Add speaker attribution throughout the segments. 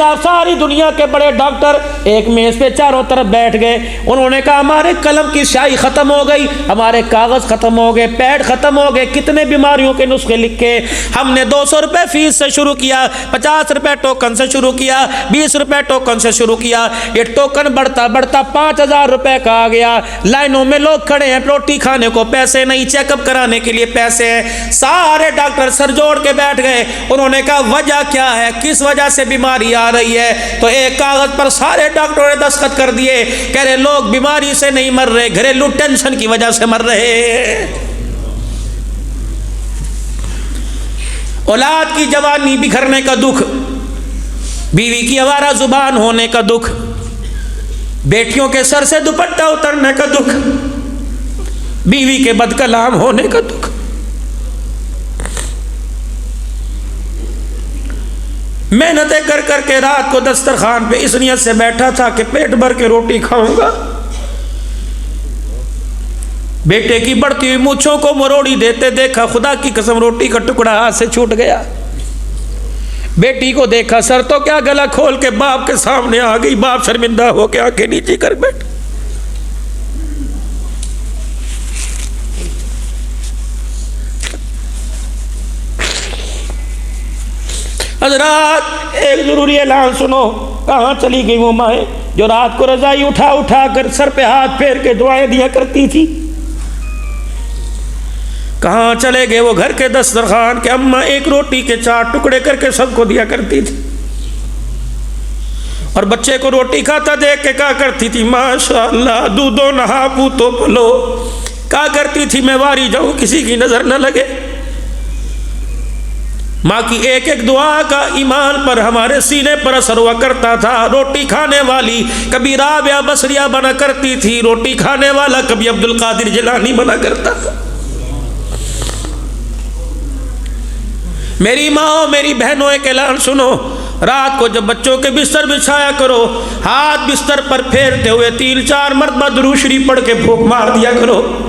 Speaker 1: साहब सारी दुनिया के बड़े डॉक्टर एक मेज पे चारों तरफ बैठ गए। उन्होंने कहा हमारे कलम की स्याही खत्म हो गई, हमारे कागज खत्म हो गए, पैड खत्म हो गए, कितने बीमारियों के नुस्खे लिखे। हमने 200 रुपए फीस से शुरू किया, 50 रुपए टोकन से शुरू किया, 20 रुपए टोकन से शुरू किया। ये टोकन बढ़ता बढ़ता 5000 रुपए का आ गया। लाइनों में लोग खड़े हैं, रोटी खाने को पैसे नहीं, चेकअप कराने के लिए पैसे हैं। सारे डॉक्टर सर जोड़ के बैठ गए। उन्होंने कहा वजह क्या है, किस वजह से बीमारी आ रही है? तो एक कागज पर सारे डॉक्टरों ने दस्तखत कर दिए, कह रहे लोग बीमारी से नहीं मर रहे, घरेलू टेंशन की वजह से मर रहे हैं। औलाद की जवानी बिखरने का दुख, बीवी की आवारा जुबान होने का दुख, बेटियों के सर से दुपट्टा उतरने का दुख, बीवी के बदकलाम होने का दुख। मेहनतें कर करके रात को दस्तरखान पे इस नियत से बैठा था कि पेट भर के रोटी खाऊंगा। बेटे की बढ़ती हुई मूंछों को मरोड़ी देते देखा, खुदा की कसम रोटी का टुकड़ा हाथ से छूट गया। बेटी को देखा, सर तो क्या गला खोल के बाप के सामने आ गई। बाप शर्मिंदा हो के आंखें नीचे कर बैठ। हजरात एक जरूरी ऐलान सुनो। कहाँ चली गई वो माए जो रात को रजाई उठा उठा कर सर पे हाथ फेर के दुआएं दिया करती थी? कहाँ चले गए वो घर के दस्तरखान के अम्मा एक रोटी के 4 टुकड़े करके सबको दिया करती थी? और बच्चे को रोटी खाता देख के कहा करती थी माशाअल्लाह दूधो नहा पूतो पलो। कहा करती थी मैं वारी जाऊं किसी की नजर न लगे। माँ की एक एक दुआ का ईमान पर हमारे सीने पर असर हुआ करता था। रोटी खाने वाली कभी राबिया बसरिया बना करती थी, रोटी खाने वाला कभी अब्दुल कादिर जिलानी बना करता था। मेरी माँ मेरी बहनों एक ऐलान सुनो। रात को जब बच्चों के बिस्तर बिछाया करो, हाथ बिस्तर पर फेरते हुए 3-4 मरतबा दुरूद शरीफ पढ़ के फूंक मार दिया करो।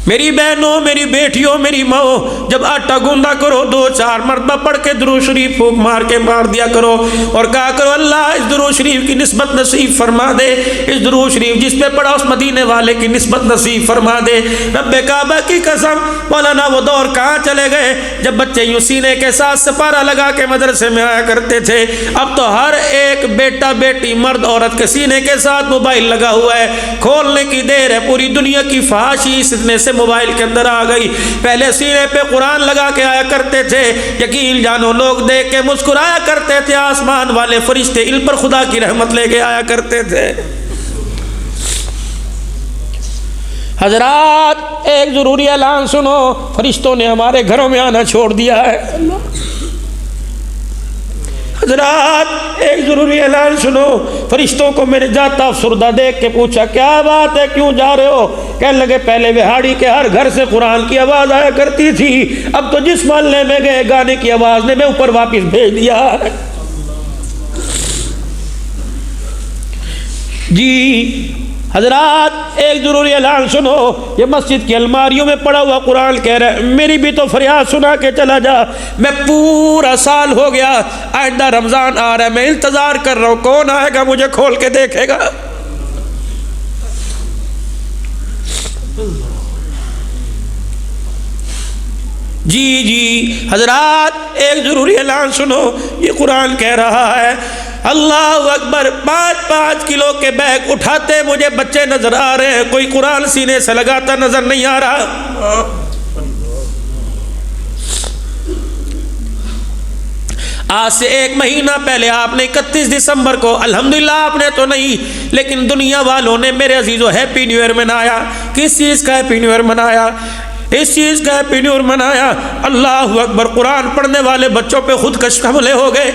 Speaker 1: मेरी बहनों मेरी बेटियों मेरी माओ, जब आटा गूंदा करो 2-4 मरतबा पढ़ के दुरूद शरीफ फूंक मार के मार दिया करो और कहा करो अल्लाह इस दुरूद शरीफ की निस्बत नसीब फरमा दे, इस दुरूद शरीफ जिस पे पढ़ा उस मदीने वाले की निस्बत नसीब फरमा दे। रब्बे काबा की कसम मौलाना वो दौर कहाँ चले गए जब बच्चे यूं सीने के साथ सपारा लगा के मदरसे में आया करते थे। अब तो हर एक बेटा बेटी मर्द औरत के सीने के साथ मोबाइल लगा हुआ है, खोलने की देर है। पूरी दुनिया की फहाशी इतने से मोबाइल के अंदर आ गई। पहले सीने पे कुरान लगा के आया करते थे, यकीन जानो लोग देख के मुस्कुराया करते थे। आसमान वाले फरिश्ते इन पर खुदा की रहमत लेके आया करते थे। हजरात एक जरूरी ऐलान सुनो, फरिश्तों ने हमारे घरों में आना छोड़ दिया है। हजरात एक जरूरी ऐलान सुनो, फरिश्तों को मेरे जाता अफसरदा देख के पूछा क्या बात है क्यों जा रहे हो? कहने लगे पहले बिहाड़ी के हर घर से कुरान की आवाज आया करती थी, अब तो जिस मोहल्ले में गए गाने की आवाज ने मैं ऊपर वापस भेज दिया। जी हजरात एक जरूरी ऐलान सुनो, ये मस्जिद की अलमारियों में पड़ा हुआ कुरान कह रहा है मेरी भी तो फरियाद सुना के चला जा। मैं पूरा साल हो गया, आइंदा रमजान आ रहा है, मैं इंतजार कर रहा हूं कौन आएगा मुझे खोल के देखेगा। जी हजरात एक जरूरी ऐलान सुनो, ये कुरान कह रहा है अल्लाह अकबर 5-5 किलो के बैग उठाते मुझे बच्चे नजर आ रहे हैं, कोई कुरान सीने से लगाता नजर नहीं आ रहा। आज से 1 महीना पहले आपने 31 दिसंबर को अल्हम्दुलिल्लाह आपने तो नहीं लेकिन दुनिया वालों ने मेरे अजीजों हैप्पी न्यू ईयर मनाया। किस चीज़ का हैप्पी न्यू ईयर मनाया? इस चीज़ का हैप्पी न्यू ईयर मनाया अल्लाह अकबर कुरान पढ़ने वाले बच्चों पे खुदकश हमले हो गए।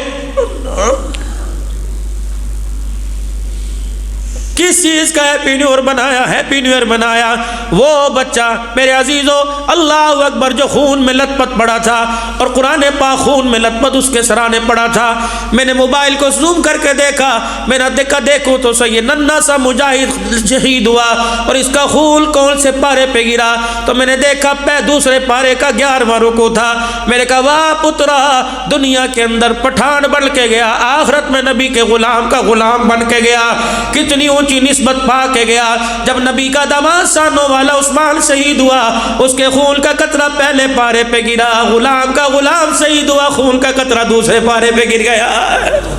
Speaker 1: किस चीज़ का हैप्पी न्यू ईयर बनाया, हैप्पी न्यू ईयर बनाया वो बच्चा मेरे अजीज़ों, अल्लाह अकबर, जो खून में लथपथ पड़ा था और कुरान पाक खून में लथपथ उसके सराहने पड़ा था। मैंने मोबाइल को जूम करके देखा, मैंने देखा देखो तो सही नन्ना सा मुजाहिद शहीद हुआ और इसका खून कौन से पारे पे गिरा, तो मैंने देखा दूसरे पारे का 11वां रुकू था। मैंने कहा वाह पुत्रा, दुनिया के अंदर पठान बन के गया, आखिरत में नबी के गुलाम का गुलाम बन के गया, कितनी ऊंची निस्बत पा के गया। जब नबी का दामाद सानों वाला उस्मान शहीद हुआ, उसके खून का कतरा पहले पारे पे गिरा, गुलाम का गुलाम शहीद हुआ, खून का कतरा दूसरे पारे पे गिर गया।